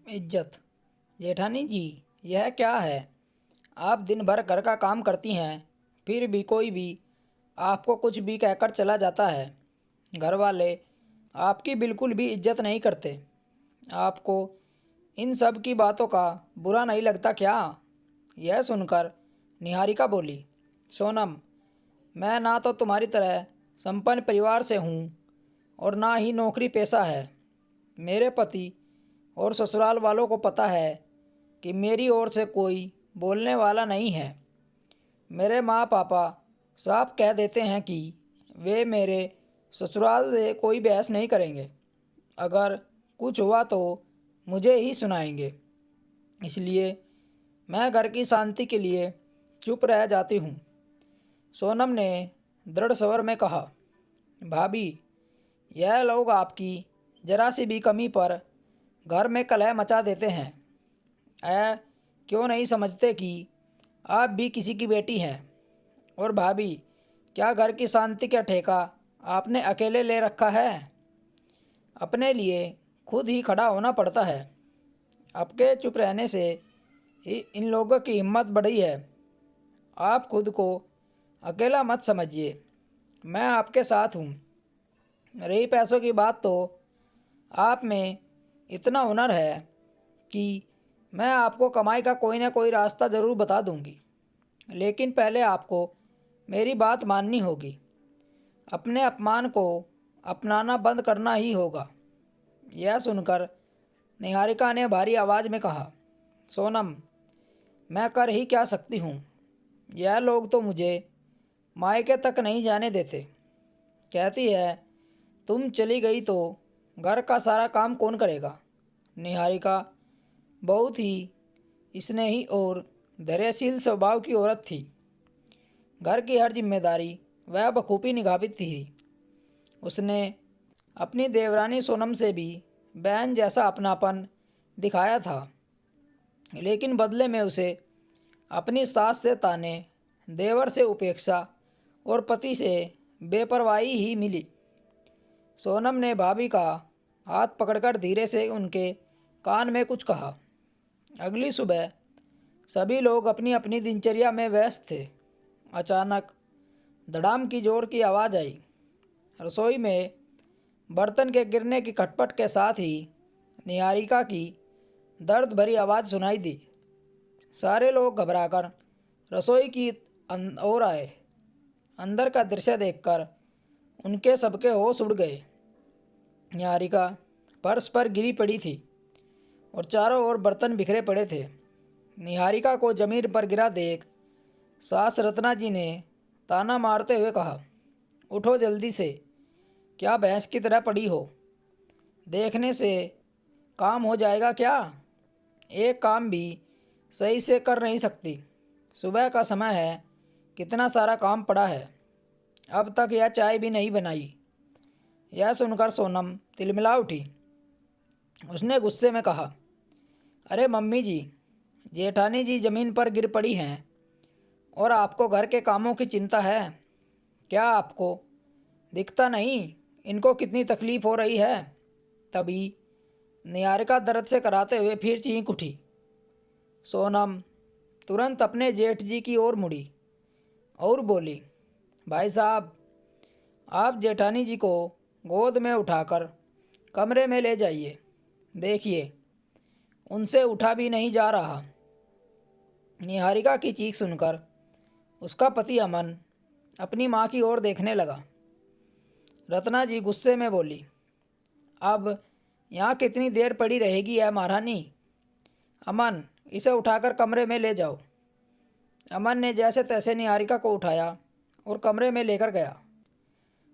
इज्जत। जेठानी जी, यह क्या है? आप दिन भर घर का काम करती हैं, फिर भी कोई भी आपको कुछ भी कहकर चला जाता है। घर वाले आपकी बिल्कुल भी इज्जत नहीं करते। आपको इन सब की बातों का बुरा नहीं लगता क्या? यह सुनकर निहारिका बोली, सोनम, मैं ना तो तुम्हारी तरह संपन्न परिवार से हूँ और ना ही नौकरी पेशा है। मेरे पति और ससुराल वालों को पता है कि मेरी ओर से कोई बोलने वाला नहीं है। मेरे माँ पापा साफ कह देते हैं कि वे मेरे ससुराल से कोई बहस नहीं करेंगे। अगर कुछ हुआ तो मुझे ही सुनाएंगे। इसलिए मैं घर की शांति के लिए चुप रह जाती हूँ। सोनम ने दृढ़ स्वर में कहा, भाभी, यह लोग आपकी जरा सी भी कमी पर घर में कलह मचा देते हैं। क्यों नहीं समझते कि आप भी किसी की बेटी हैं? और भाभी, क्या घर की शांति का ठेका आपने अकेले ले रखा है? अपने लिए खुद ही खड़ा होना पड़ता है। आपके चुप रहने से ही इन लोगों की हिम्मत बढ़ी है। आप खुद को अकेला मत समझिए, मैं आपके साथ हूँ। रही पैसों की बात, तो आप में इतना हुनर है कि मैं आपको कमाई का कोई ना कोई रास्ता ज़रूर बता दूंगी। लेकिन पहले आपको मेरी बात माननी होगी। अपने अपमान को अपनाना बंद करना ही होगा। यह सुनकर निहारिका ने भारी आवाज़ में कहा, सोनम, मैं कर ही क्या सकती हूँ? यह लोग तो मुझे मायके तक नहीं जाने देते। कहती है, तुम चली गई तो घर का सारा काम कौन करेगा? निहारिका बहुत ही स्नेही और धैर्यशील स्वभाव की औरत थी। घर की हर जिम्मेदारी वह बखूबी निभाती थी। उसने अपनी देवरानी सोनम से भी बहन जैसा अपनापन दिखाया था, लेकिन बदले में उसे अपनी सास से ताने, देवर से उपेक्षा और पति से बेपरवाही ही मिली। सोनम ने भाभी का हाथ पकड़कर धीरे से उनके कान में कुछ कहा। अगली सुबह सभी लोग अपनी अपनी दिनचर्या में व्यस्त थे। अचानक धड़ाम की जोर की आवाज़ आई। रसोई में बर्तन के गिरने की खटपट के साथ ही निहारिका की दर्द भरी आवाज़ सुनाई दी। सारे लोग घबराकर रसोई की ओर आए। अंदर का दृश्य देखकर उनके सबके होश उड़ गए। निहारिका फर्श पर गिरी पड़ी थी और चारों ओर बर्तन बिखरे पड़े थे। निहारिका को जमीन पर गिरा देख सास रत्ना जी ने ताना मारते हुए कहा, उठो जल्दी से, क्या भैंस की तरह पड़ी हो? देखने से काम हो जाएगा क्या? एक काम भी सही से कर नहीं सकती। सुबह का समय है, कितना सारा काम पड़ा है, अब तक यह चाय भी नहीं बनाई। यह सुनकर सोनम तिलमिला उठी। उसने गुस्से में कहा, अरे मम्मी जी, जेठानी जी ज़मीन पर गिर पड़ी हैं और आपको घर के कामों की चिंता है? क्या आपको दिखता नहीं इनको कितनी तकलीफ़ हो रही है? तभी निहारिका दर्द से कराते हुए फिर चीख उठी। सोनम तुरंत अपने जेठ जी की ओर मुड़ी और बोली, भाई साहब, आप जेठानी जी को गोद में उठाकर कमरे में ले जाइए। देखिए, उनसे उठा भी नहीं जा रहा। निहारिका की चीख सुनकर उसका पति अमन अपनी माँ की ओर देखने लगा। रत्ना जी गुस्से में बोली, अब यहाँ कितनी देर पड़ी रहेगी यह महारानी? अमन, इसे उठाकर कमरे में ले जाओ। अमन ने जैसे तैसे निहारिका को उठाया और कमरे में लेकर गया।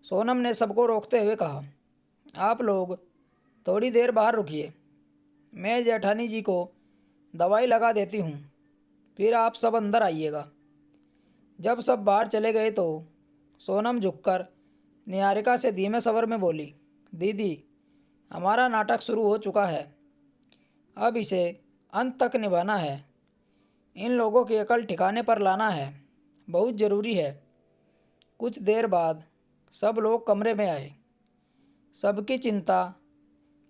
सोनम ने सबको रोकते हुए कहा, आप लोग थोड़ी देर बाहर रुकिए, मैं जेठानी जी को दवाई लगा देती हूँ, फिर आप सब अंदर आइएगा। जब सब बाहर चले गए तो सोनम झुककर निहारिका से धीमे स्वर में बोली, दीदी, हमारा नाटक शुरू हो चुका है, अब इसे अंत तक निभाना है। इन लोगों की अकल ठिकाने पर लाना है, बहुत ज़रूरी है। कुछ देर बाद सब लोग कमरे में आए। सबकी चिंता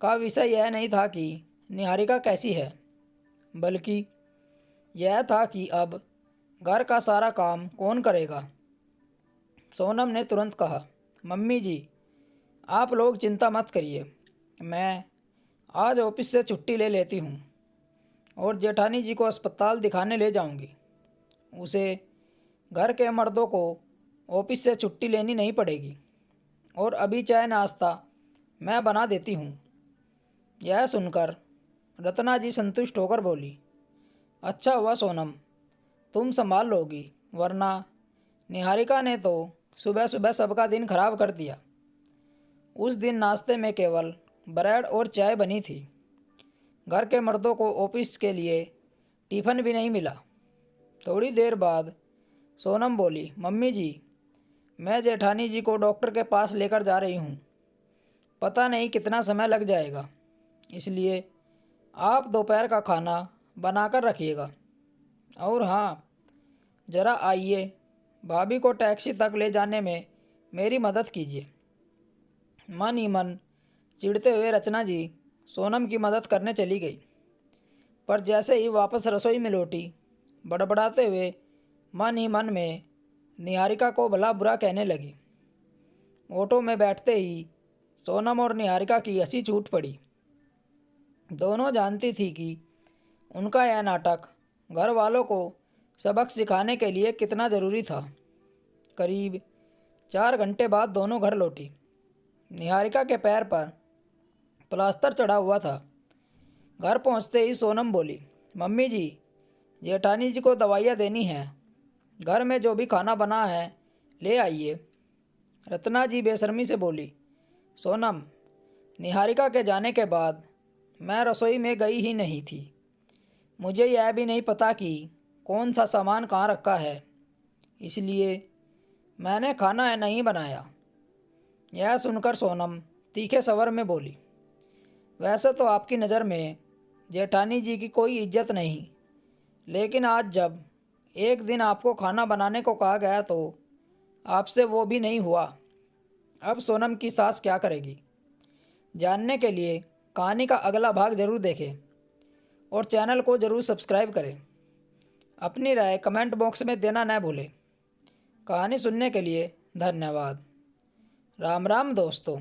का विषय यह नहीं था कि निहारिका कैसी है, बल्कि यह था कि अब घर का सारा काम कौन करेगा। सोनम ने तुरंत कहा, मम्मी जी, आप लोग चिंता मत करिए, मैं आज ऑफिस से छुट्टी ले लेती हूँ और जेठानी जी को अस्पताल दिखाने ले जाऊँगी। उसे घर के मर्दों को ऑफिस से छुट्टी लेनी नहीं पड़ेगी और अभी चाय नाश्ता मैं बना देती हूँ। यह सुनकर रत्ना जी संतुष्ट होकर बोली, अच्छा हुआ सोनम, तुम संभाल लोगी, वरना निहारिका ने तो सुबह सुबह सबका दिन खराब कर दिया। उस दिन नाश्ते में केवल ब्रेड और चाय बनी थी। घर के मर्दों को ऑफिस के लिए टिफ़िन भी नहीं मिला। थोड़ी देर बाद सोनम बोली, मम्मी जी, मैं जेठानी जी को डॉक्टर के पास लेकर जा रही हूँ। पता नहीं कितना समय लग जाएगा, इसलिए आप दोपहर का खाना बनाकर रखिएगा। और हाँ, ज़रा आइए, भाभी को टैक्सी तक ले जाने में मेरी मदद कीजिए। मन ही मन चिढ़ते हुए रचना जी सोनम की मदद करने चली गई, पर जैसे ही वापस रसोई में लौटी, बड़बड़ाते हुए मन ही मन में निहारिका को भला बुरा कहने लगी। ऑटो में बैठते ही सोनम और निहारिका की हंसी छूट पड़ी। दोनों जानती थी कि उनका यह नाटक घर वालों को सबक सिखाने के लिए कितना ज़रूरी था। करीब 4 घंटे बाद दोनों घर लौटी। निहारिका के पैर पर प्लास्टर चढ़ा हुआ था। घर पहुंचते ही सोनम बोली, मम्मी जी, जेठानी जी को दवाइयाँ देनी है, घर में जो भी खाना बना है ले आइए। रत्ना जी बेशर्मी से बोली, सोनम, निहारिका के जाने के बाद मैं रसोई में गई ही नहीं थी। मुझे यह भी नहीं पता कि कौन सा सामान कहाँ रखा है, इसलिए मैंने खाना नहीं बनाया। यह सुनकर सोनम तीखे स्वर में बोली, वैसे तो आपकी नज़र में जेठानी जी की कोई इज्जत नहीं, लेकिन आज जब एक दिन आपको खाना बनाने को कहा गया तो आपसे वो भी नहीं हुआ। अब सोनम की सास क्या करेगी, जानने के लिए कहानी का अगला भाग ज़रूर देखें और चैनल को ज़रूर सब्सक्राइब करें। अपनी राय कमेंट बॉक्स में देना न भूलें। कहानी सुनने के लिए धन्यवाद। राम राम दोस्तों।